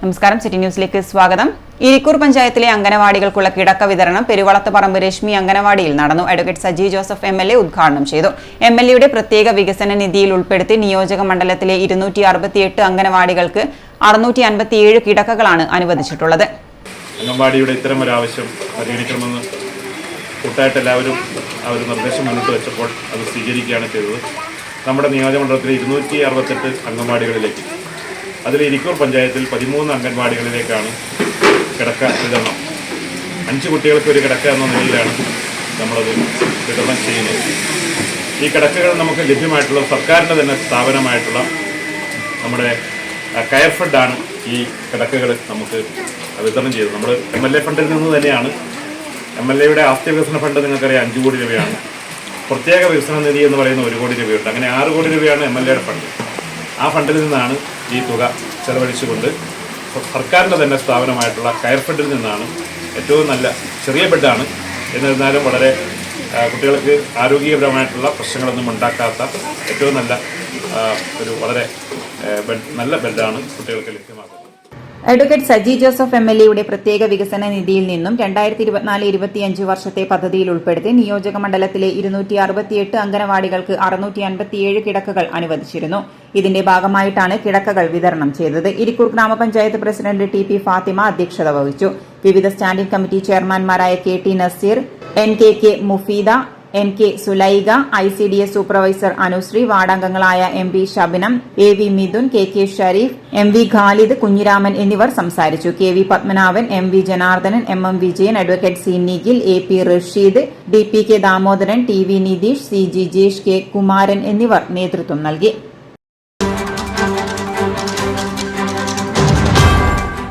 നമസ്കാരം, സിറ്റി ന്യൂസിലേക്ക് സ്വാഗതം. ഇരിക്കൂർ പഞ്ചായത്തിലെ അംഗനവാടികൾക്കുള്ള കിടക്ക വിതരണം പെരുവളത്തുപറമ്പ് രശ്മി അംഗനവാടിയിൽ നടന്നു. അഡ്വക്കേറ്റ് സജി ജോസഫ് MLA ഉദ്ഘാടനം ചെയ്തു. MLAയുടെ പ്രത്യേക വികസന നിധിയിൽ ഉൾപ്പെടുത്തി നിയോജക മണ്ഡലത്തിലെ 268 അംഗനവാടികൾക്ക് 657 കിടക്കകളാണ് അനുവദിച്ചിട്ടുള്ളത്. അംഗൻവാടിയുടെ ഇത്തരം ഒരു ആവശ്യം പരിഗണിക്കണമെന്ന് കൂട്ടായിട്ട് എല്ലാവരും ആ ഒരു നിർദ്ദേശം മുന്നോട്ട് വെച്ചപ്പോൾ അത് സ്വീകരിക്കുകയാണ് ചെയ്തത്. നമ്മുടെ നിയോജകമണ്ഡലത്തിലെ 268 അംഗൻവാടികളിലേക്ക്, അതിൽ ഇരിക്കൂർ പഞ്ചായത്തിൽ 13 അംഗൻവാടികളിലേക്കാണ് കിടക്ക വിതരണം. 5 കുട്ടികൾക്ക് ഒരു കിടക്ക എന്ന നിലയിലാണ് നമ്മളത് വിതരണം ചെയ്യുന്നത്. ഈ കിടക്കകൾ നമുക്ക് ലഭ്യമായിട്ടുള്ള സർക്കാരിൻ്റെ തന്നെ സ്ഥാപനമായിട്ടുള്ള നമ്മുടെ കെയർ ഫണ്ടാണ് ഈ കിടക്കകൾ നമുക്ക് വിതരണം ചെയ്തത്. നമ്മൾ MLA ഫണ്ടിൽ നിന്ന് തന്നെയാണ്. MLAയുടെ ആസ്തി വികസന ഫണ്ട് നിങ്ങൾക്കറിയാം 5 കോടി രൂപയാണ്. പ്രത്യേക വികസന നിധി എന്ന് പറയുന്ന 1 കോടി രൂപയുണ്ട്. അങ്ങനെ 6 കോടി രൂപയാണ് MLAയുടെ ഫണ്ട്. ആ ഫണ്ടിൽ നിന്നാണ് ഈ തുക ചെലവഴിച്ചുകൊണ്ട് സർക്കാരിൻ്റെ തന്നെ സ്ഥാപനമായിട്ടുള്ള കെയർ ഫണ്ടിൽ നിന്നാണ്. ഏറ്റവും നല്ല ചെറിയ ബെഡാണ്, എന്നിരുന്നാലും വളരെ കുട്ടികൾക്ക് ആരോഗ്യപരമായിട്ടുള്ള പ്രശ്നങ്ങളൊന്നും ഉണ്ടാക്കാത്ത ഏറ്റവും നല്ല ഒരു വളരെ നല്ല ബെഡാണ് കുട്ടികൾക്ക് ലഭ്യമാക്കുന്നത്. അഡ്വക്കേറ്റ് സജി ജോസഫ് MLAയുടെ പ്രത്യേക വികസന നിധിയിൽ നിന്നും 2024-25 വർഷത്തെ പദ്ധതിയിൽ ഉൾപ്പെടുത്തി നിയോജക മണ്ഡലത്തിലെ 268 അംഗനവാടികൾക്ക് 657 കിടക്കകൾ അനുവദിച്ചിരുന്നു. ഇതിന്റെ ഭാഗമായിട്ടാണ് കിടക്കകൾ വിതരണം ചെയ്തത്. ഇരിക്കൂർ ഗ്രാമപഞ്ചായത്ത് പ്രസിഡന്റ് TP ഫാത്തിമ അധ്യക്ഷത വഹിച്ചു. വിവിധ സ്റ്റാൻഡിംഗ് കമ്മിറ്റി ചെയർമാൻമാരായ KT Naseer, NKK Mufeeda, NK Sulaikha, ICDS supervisor Anusree, വാർഡംഗങ്ങളായ MB Shabinam, AV Mithun, KK Shareef, MV Khalid, Kunhiraman എന്നിവർ സംസാരിച്ചു. KV Padmanabhan, MV Janardhanan, MM Vijayan, advocate C Nikhil, AP Rasheed, DPK Damodaran, TV Nitheesh, CG Jesh, K Kumaran എന്നിവർ നേതൃത്വം നൽകി.